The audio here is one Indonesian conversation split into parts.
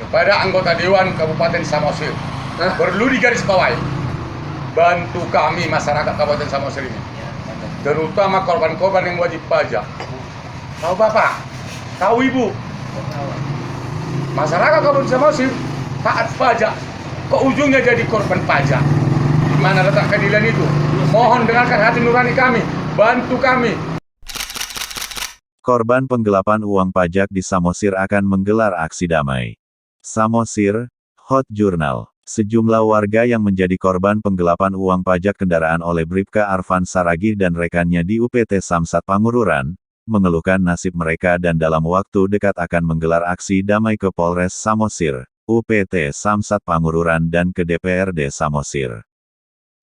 kepada anggota Dewan Kabupaten Samosir perlu digarisbawahi, bantu kami masyarakat Kabupaten Samosir ini, terutama korban-korban yang wajib pajak. Tahu Bapak, tahu Ibu, masyarakat Kabupaten Samosir taat pajak, ke ujungnya jadi korban pajak. Di mana letak keadilan itu? Mohon dengarkan hati nurani kami, bantu kami. Korban penggelapan uang pajak di Samosir akan menggelar aksi damai. Samosir, Hot Journal. Sejumlah warga yang menjadi korban penggelapan uang pajak kendaraan oleh Bribka Arfan Saragih dan rekannya di UPT Samsat Pangururan, mengeluhkan nasib mereka dan dalam waktu dekat akan menggelar aksi damai ke Polres Samosir, UPT Samsat Pangururan dan ke DPRD Samosir.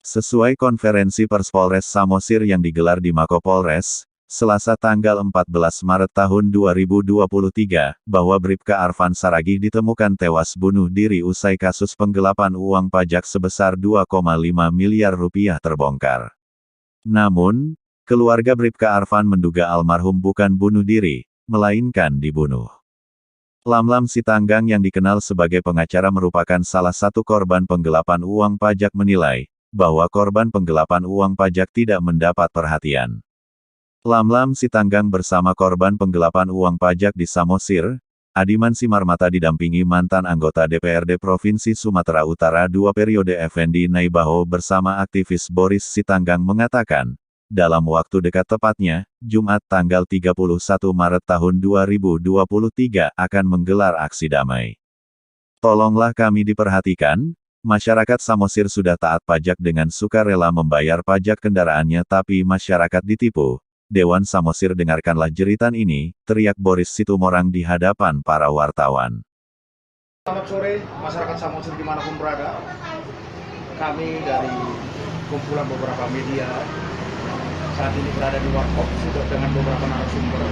Sesuai konferensi pers Polres Samosir yang digelar di Mako Polres, Selasa tanggal 14 Maret tahun 2023, bahwa Bribka Arfan Saragih ditemukan tewas bunuh diri usai kasus penggelapan uang pajak sebesar 2,5 miliar rupiah terbongkar. Namun, keluarga Bribka Arfan menduga almarhum bukan bunuh diri, melainkan dibunuh. Lamlam Sitanggang yang dikenal sebagai pengacara merupakan salah satu korban penggelapan uang pajak menilai, bahwa korban penggelapan uang pajak tidak mendapat perhatian. Lamlam Sitanggang bersama korban penggelapan uang pajak di Samosir, Adiman Simarmata didampingi mantan anggota DPRD Provinsi Sumatera Utara 2 periode Effendi Naibaho bersama aktivis Boris Sitanggang mengatakan, dalam waktu dekat tepatnya, Jumat tanggal 31 Maret tahun 2023 akan menggelar aksi damai. Tolonglah kami diperhatikan, masyarakat Samosir sudah taat pajak dengan sukarela membayar pajak kendaraannya tapi masyarakat ditipu. Dewan Samosir dengarkanlah jeritan ini, teriak Boris Situmorang di hadapan para wartawan. Selamat sore masyarakat Samosir dimanapun berada. Kami dari kumpulan beberapa media saat ini berada di Warkop sudah dengan beberapa narasumber.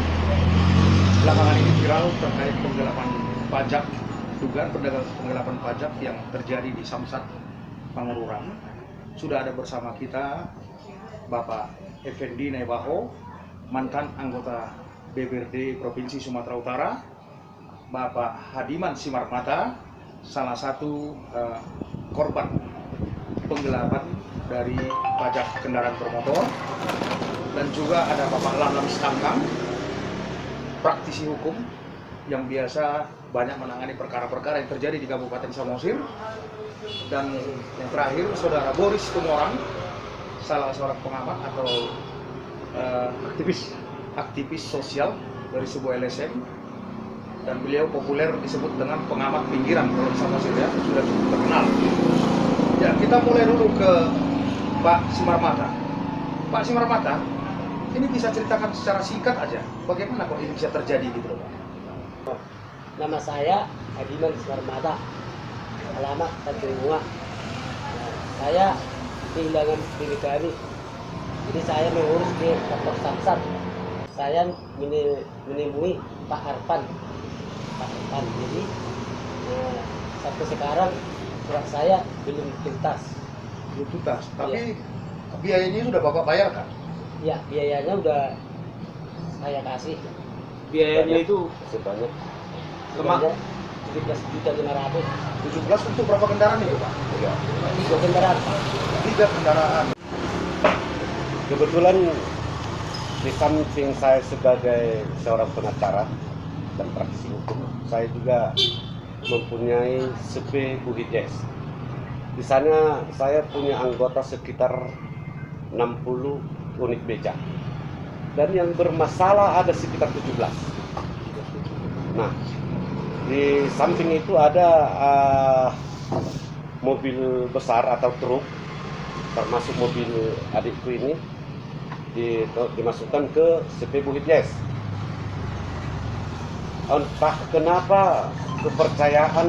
Belakangan ini viral terkait penggelapan pajak, dugaan penggelapan pajak yang terjadi di Samsat Pangururan. Sudah ada bersama kita Bapak Effendi Naibaho, mantan anggota DPRD Provinsi Sumatera Utara, Bapak Hadiman Simarmata, salah satu korban penggelapan dari pajak kendaraan bermotor, dan juga ada Bapak Lamlam Sitanggang, praktisi hukum yang biasa banyak menangani perkara-perkara yang terjadi di Kabupaten Samosir, dan yang terakhir Saudara Boris Situmorang, salah seorang pengamat atau aktivis sosial dari sebuah LSM, dan beliau populer disebut dengan pengamat pinggiran kalau di Samosir, ya, sudah cukup terkenal. Ya, kita mulai dulu ke Pak Simarmata. Pak Simarmata, ini bisa ceritakan secara singkat aja, bagaimana kok ini bisa terjadi gitu loh, Pak? Nama saya Adiman Simarmata, alamat Tanjung Bunga. Saya kehilangan diri kami, jadi saya mengurus di kantor Samsat. Saya menemui Pak Arfan. Jadi sampai sekarang surat saya belum tuntas. Belum tuntas, tapi biayanya sudah Bapak bayar kan? Ya, biayanya udah saya kasih. Biayanya itu Sebanyak Lemak. 17.500.000. 17 untuk berapa kendaraan itu, Pak? 3 kendaraan. 3 kendaraan. Kebetulan di samping saya sebagai seorang pengacara dan praktisi hukum, saya juga mempunyai CP Buhides. Di sana saya punya anggota sekitar 60 unit beca, dan yang bermasalah ada sekitar 17. Nah, di samping itu ada mobil besar atau truk, termasuk mobil adikku ini, dimasukkan ke CP Buhides. Entah kenapa kepercayaan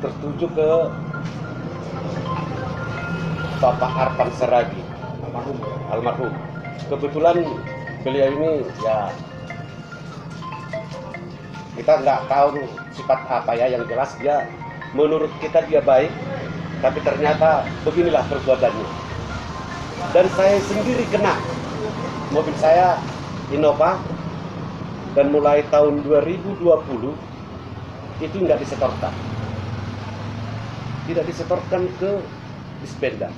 tertuju ke Bapak Arfan Saragih, almarhum. Kebetulan beliau ini, ya, kita nggak tahu sifat apa ya, yang jelas dia, menurut kita dia baik, tapi ternyata beginilah perbuatannya. Dan saya sendiri kena. Mobil saya Innova, dan mulai tahun 2020 itu nggak disetorkan. Tidak disetorkan ke Dispenda.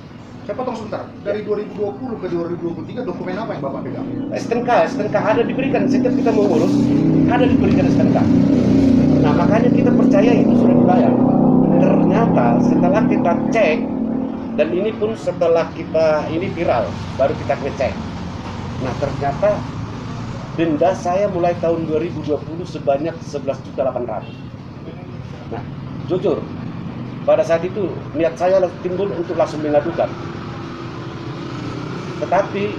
Saya potong sebentar. Dari 2020 ke 2023 dokumen apa yang Bapak pegang? STNK ada diberikan setiap kita mengurus, ada diberikan STNK. Nah makanya kita percaya itu sudah dibayar. Ternyata setelah kita cek, dan ini pun setelah kita ini viral, baru kita ngecek. Nah ternyata denda saya mulai tahun 2020 sebanyak 11.800.000. Nah jujur, pada saat itu niat saya timbul untuk langsung mengadukan. Tetapi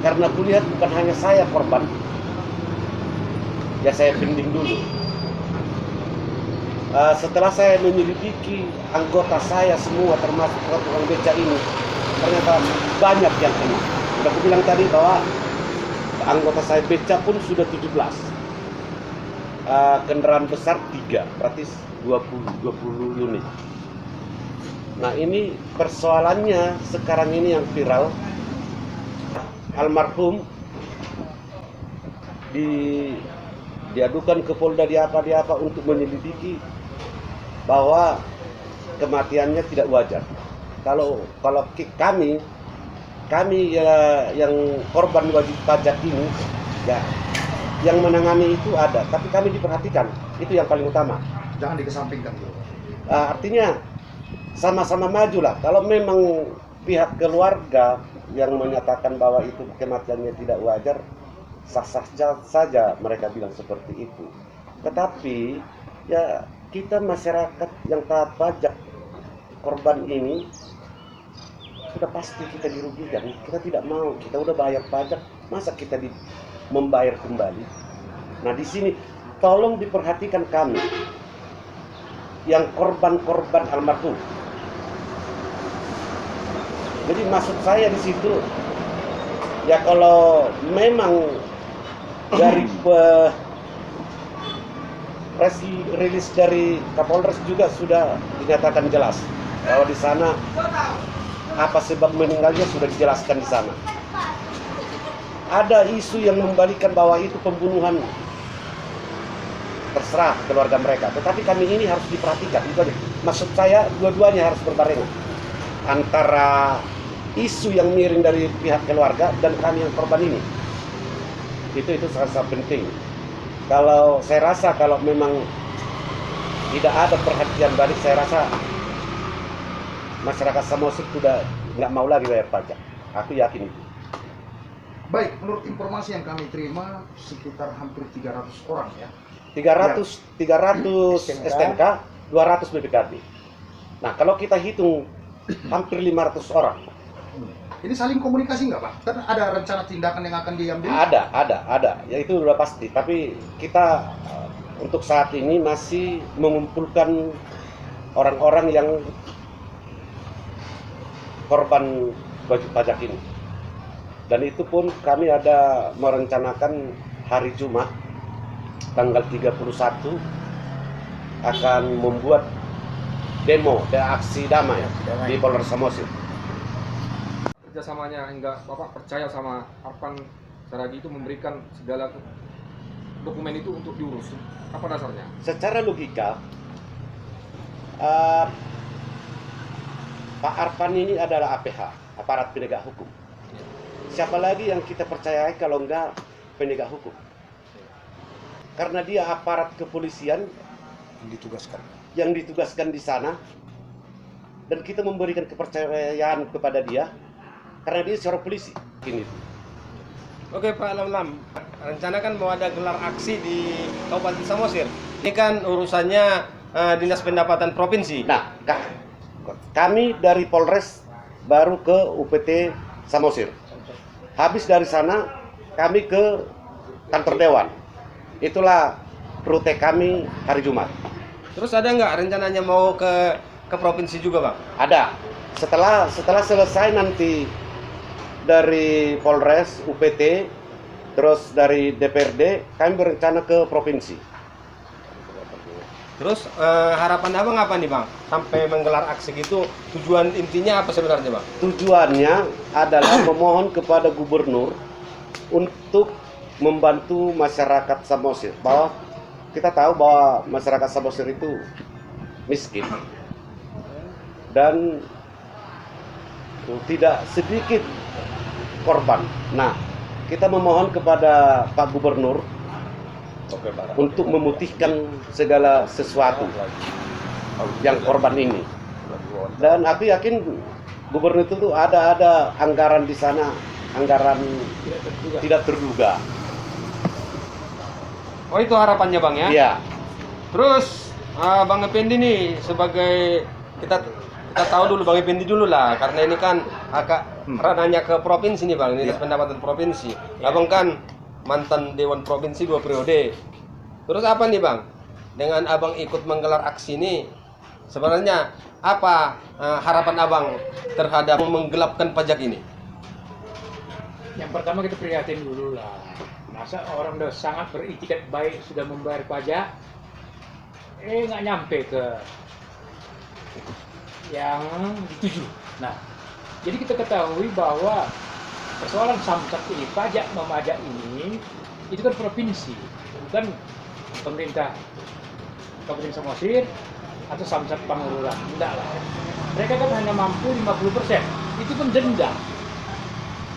karena kulihat bukan hanya saya korban, ya saya pending dulu. Setelah saya menyelidiki anggota saya semua termasuk tukang beca ini, ternyata banyak yang kena. Sudah aku bilang tadi bahwa anggota saya beca pun sudah 17. Kendaraan besar 3, berarti 20 unit. Nah ini persoalannya sekarang ini yang viral, almarhum diadukan ke Polda di apa untuk menyelidiki bahwa kematiannya tidak wajar. Kalau kami ya, yang korban wajib pajak ini ya, yang menangani itu ada, tapi kami diperhatikan, itu yang paling utama. Jangan dikesampingkan dulu. Artinya sama-sama maju lah. Kalau memang pihak keluarga yang menyatakan bahwa itu kematiannya tidak wajar, sah-sah saja mereka bilang seperti itu. Tetapi ya kita masyarakat yang taat pajak, korban ini sudah pasti kita dirugikan. Kita tidak mau, kita udah bayar pajak, masa kita membayar kembali. Nah di sini tolong diperhatikan kami yang korban-korban almarhum. Jadi maksud saya di situ ya, kalau memang dari rilis dari Kapolres juga sudah dinyatakan jelas bahwa di sana apa sebab meninggalnya sudah dijelaskan di sana. Ada isu yang membalikan bahwa itu pembunuhan, terserah keluarga mereka. Tetapi kami ini harus diperhatikan. Itu aja. Maksud saya dua-duanya harus berbarengan. Antara isu yang miring dari pihak keluarga dan kami yang korban ini. Itu sangat penting. Kalau saya rasa kalau memang tidak ada perhatian balik, saya rasa masyarakat Samosir sudah nggak mau lagi bayar pajak. Aku yakin itu. Baik, menurut informasi yang kami terima sekitar hampir 300 orang ya. 300 STNK, 200 BPKB. Nah, kalau kita hitung hampir 500 orang. Ini saling komunikasi nggak Pak? Kan ada rencana tindakan yang akan diambil? Ada. Ya itu sudah pasti. Tapi kita untuk saat ini masih mengumpulkan orang-orang yang korban wajib pajak ini. Dan itu pun kami ada merencanakan hari Jumat tanggal 31 akan membuat demo dan aksi damai di Polres Samosir. Kerjasamanya hingga Bapak percaya sama Arfan Saragih itu memberikan segala dokumen itu untuk diurus. Apa dasarnya? Secara logika, Pak Arfan ini adalah APH, aparat penegak hukum. Siapa lagi yang kita percayai kalau enggak penegak hukum? Karena dia aparat kepolisian yang ditugaskan di sana, dan kita memberikan kepercayaan kepada dia karena dia seorang polisi. Ini. Oke Pak Lam, rencana kan mau ada gelar aksi di Kabupaten Samosir. Ini kan urusannya Dinas Pendapatan Provinsi. Nah, kami dari Polres baru ke UPT Samosir. Habis dari sana kami ke kantor Dewan. Itulah rute kami hari Jumat. Terus ada nggak rencananya mau ke provinsi juga Bang? Ada. Setelah selesai nanti dari Polres, UPT, terus dari DPRD, kami berencana ke provinsi. Terus harapan Abang apa nih Bang? Sampai menggelar aksi gitu, tujuan intinya apa sebenarnya Bang? Tujuannya adalah memohon kepada gubernur untuk membantu masyarakat Samosir, bahwa kita tahu bahwa masyarakat Samosir itu miskin dan tidak sedikit korban. Nah, kita memohon kepada Pak Gubernur untuk memutihkan segala sesuatu yang korban ini. Dan aku yakin Gubernur itu tuh ada anggaran di sana, anggaran tidak terduga. Oh, itu harapannya Bang ya? Iya. Terus Bang Effendi nih sebagai kita tahu dulu Bang Effendi dulu lah, karena ini kan ranahnya ke provinsi nih Bang, Dinas Pendapatan Provinsi. Abang kan mantan Dewan Provinsi 2 periode. Terus apa nih Bang? Dengan Abang ikut menggelar aksi ini, sebenarnya apa harapan Abang terhadap menggelapkan pajak ini? Yang pertama kita prihatin dulu lah. Masa orang udah sangat beritikat baik sudah membayar pajak, nggak nyampe ke yang dituju. Nah, jadi kita ketahui bahwa persoalan samsat ini, pajak memajak ini, itu kan provinsi, bukan pemerintah Kabupaten Samosir atau samsat Pangururan. Enggak lah. Mereka kan hanya mampu 50%, itu pun denda.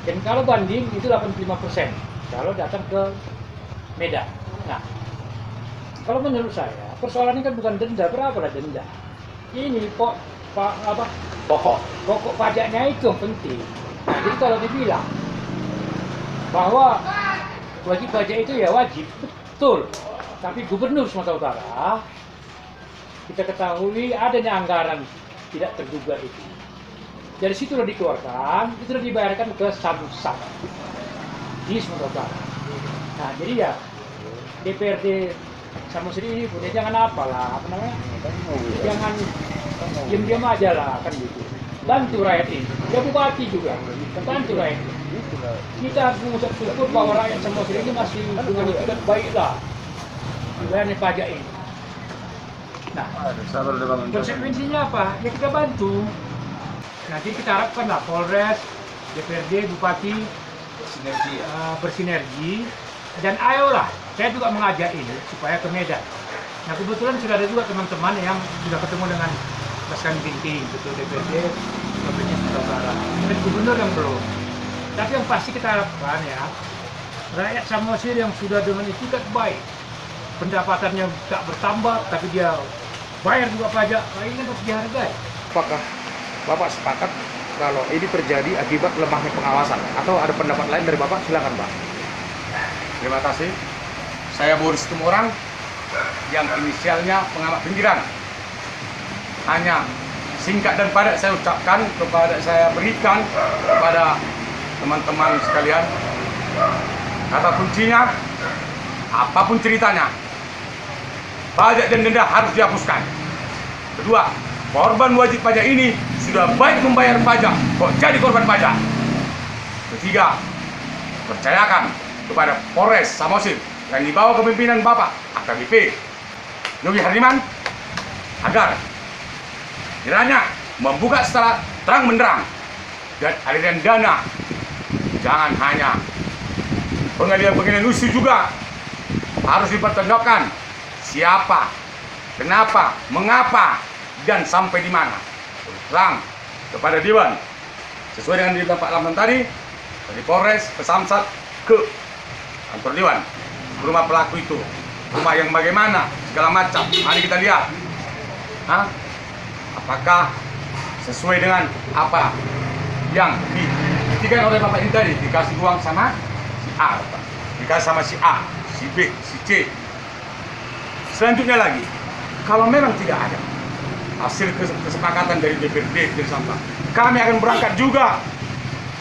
Dan kalau banding itu 85%, kalau datang ke Medan. Nah, kalau menurut saya, persoalannya kan bukan denda, berapa lah denda. Ini pokok pajaknya itu yang penting. Nah, jadi kalau dibilang bahwa wajib pajak itu ya wajib, betul. Tapi Gubernur Sumatera Utara, kita ketahui adanya anggaran tidak terduga itu. Dari situ sudah dikeluarkan, itu sudah dibayarkan ke samsat di Sumatera Utara. Nah, jadi ya DPRD Samosir ini punya jangan apalah, jangan diam-diam aja lah, kan gitu. Bantu rakyat ini, ya bupati juga, bantu rakyat ini. Kita harus mengucap syukur bahwa rakyat Samosir ini masih dengan itikat baik lah dibayarnya pajak ini. Nah, konsekuensinya apa? Ya kita bantu. Nanti kita harapkan lah Polres, DPRD, Bupati bersinergi, dan ayolah, saya juga mengajak ini supaya ke Medan. Nah, kebetulan sudah ada juga teman-teman yang sudah ketemu dengan Baskan Binting, Ketua DPRD Provinsi Sumatera Utara, dan Gubernur yang belum. Tapi yang pasti kita harapkan ya, rakyat Samosir yang sudah dengan itikat baik, pendapatannya tak bertambah, tapi dia bayar juga pajak, ini harus dihargai. Apakah Bapak sepakat kalau ini terjadi akibat lemahnya pengawasan? Atau ada pendapat lain dari Bapak? Silakan Pak. Terima kasih. Saya Boris Tumorang yang inisialnya pengamat pinggiran. Hanya singkat dan padat saya ucapkan saya berikan kepada teman-teman sekalian. Kata kuncinya, apapun ceritanya, pajak dan denda harus dihapuskan. Kedua, korban wajib pajak ini sudah baik membayar pajak, kok jadi korban pajak. Ketiga, percayakan kepada Polres Samosir yang dibawa kepemimpinan Bapak AKBP Yogi Hardiman agar kiranya membuka secara terang benderang dan aliran dana. Jangan hanya pengalihan usul juga harus dipertanggungjawabkan siapa, kenapa, mengapa, dan sampai di mana. Terang kepada Dewan sesuai dengan di Pak Lamban tadi, dari Polres ke Samsat ke kantor Dewan, rumah pelaku itu, rumah yang bagaimana, segala macam. Mari kita lihat, apakah sesuai dengan apa yang dibuktikan oleh Bapak ini tadi, dikasih uang sama si A, dikasih sama si A, si B, si C. Selanjutnya lagi, kalau memang tidak ada hasil kesepakatan dari DPRD dari Samsat, kami akan berangkat juga.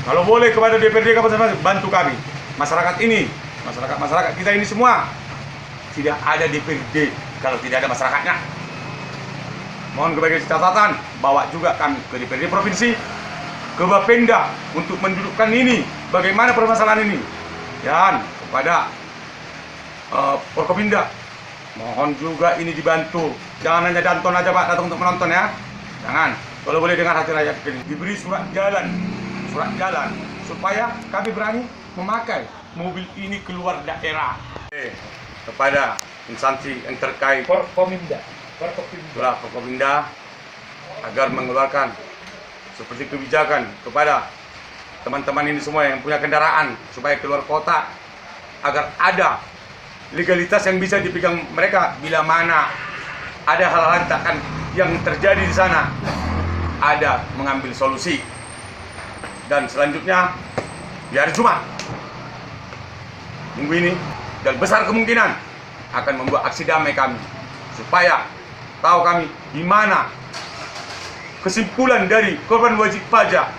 Kalau boleh kepada DPRD Kabupaten Samosir, bantu kami. Masyarakat ini, masyarakat kita ini semua tidak ada DPRD kalau tidak ada masyarakatnya. Mohon sebagai catatan, bawa juga kami ke DPRD Provinsi, ke Bapenda untuk mendudukkan ini, bagaimana permasalahan ini. Dan kepada Forkopimda, mohon juga ini dibantu. Jangan hanya Danton aja Pak datang untuk menonton ya. Jangan. Kalau boleh dengar hati rakyat ini, diberi surat jalan supaya kami berani memakai mobil ini keluar daerah. kepada instansi yang terkait Forkominda. itulah Forkopimda agar mengeluarkan seperti kebijakan kepada teman-teman ini semua yang punya kendaraan supaya keluar kota, agar ada legalitas yang bisa dipegang mereka bila mana ada hal-hal yang terjadi di sana, ada mengambil solusi. Dan selanjutnya di hari Jumat minggu ini, dan besar kemungkinan akan membuat aksi damai kami supaya tahu kami di mana kesimpulan dari korban wajib pajak.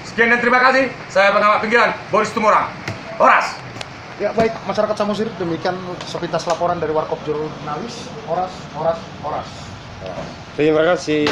Sekian dan terima kasih. Saya pengamat pinggiran Boris Tumorang. Horas. Ya baik, masyarakat Samosir, demikian sepintas laporan dari Warkop Jurnalis. Horas. Terima kasih.